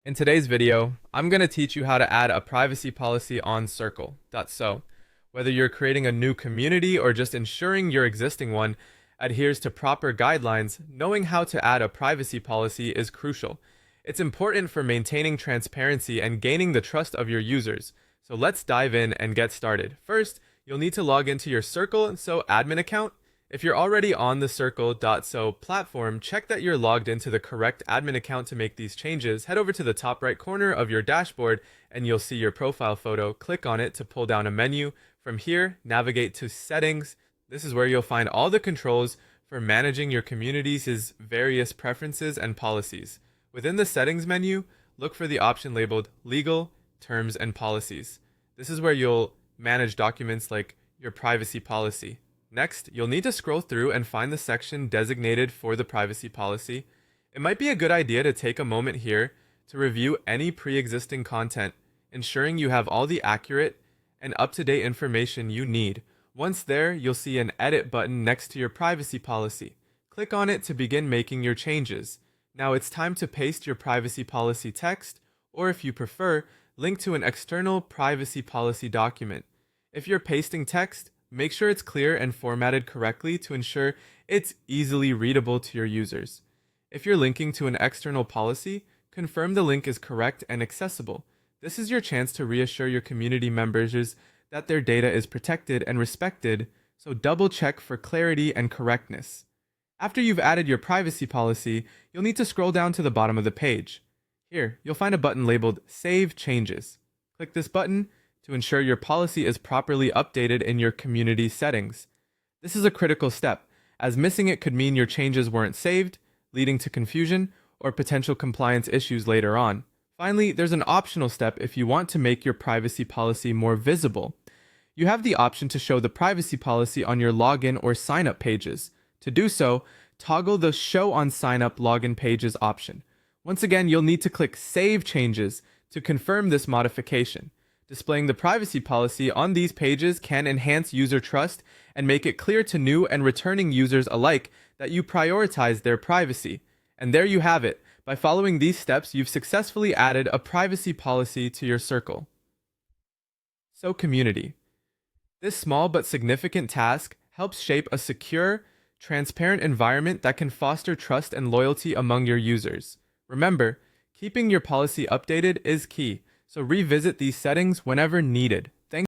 In today's video, I'm going to teach you how to add a privacy policy on Circle.so. Whether you're creating a new community or just ensuring your existing one adheres to proper guidelines, knowing how to add a privacy policy is crucial. It's important for maintaining transparency and gaining the trust of your users. So let's dive in and get started. First, you'll need to log into your Circle.so admin account. If you're already on the Circle.so platform, check that you're logged into the correct admin account to make these changes. Head over to the top right corner of your dashboard and you'll see your profile photo. Click on it to pull down a menu. From here, navigate to Settings. This is where you'll find all the controls for managing your community's various preferences and policies. Within the Settings menu, look for the option labeled Legal, Terms, and Policies. This is where you'll manage documents like your privacy policy. Next, you'll need to scroll through and find the section designated for the privacy policy. It might be a good idea to take a moment here to review any pre-existing content, ensuring you have all the accurate and up-to-date information you need. Once there, you'll see an edit button next to your privacy policy. Click on it to begin making your changes. Now it's time to paste your privacy policy text, or if you prefer, link to an external privacy policy document. If you're pasting text, make sure it's clear and formatted correctly to ensure it's easily readable to your users. If you're linking to an external policy, confirm the link is correct and accessible. This is your chance to reassure your community members that their data is protected and respected, so double check for clarity and correctness. After you've added your privacy policy, you'll need to scroll down to the bottom of the page. Here, you'll find a button labeled Save Changes. Click this button to ensure your policy is properly updated in your community settings. This is a critical step, as missing it could mean your changes weren't saved, leading to confusion or potential compliance issues later on. Finally, there's an optional step if you want to make your privacy policy more visible. You have the option to show the privacy policy on your login or sign-up pages. To do so, toggle the Show on Sign-up Login Pages option. Once again, you'll need to click Save Changes to confirm this modification. Displaying the privacy policy on these pages can enhance user trust and make it clear to new and returning users alike that you prioritize their privacy. And there you have it. By following these steps, you've successfully added a privacy policy to your Circle. So, community. This small but significant task helps shape a secure, transparent environment that can foster trust and loyalty among your users. Remember, keeping your policy updated is key. So revisit these settings whenever needed.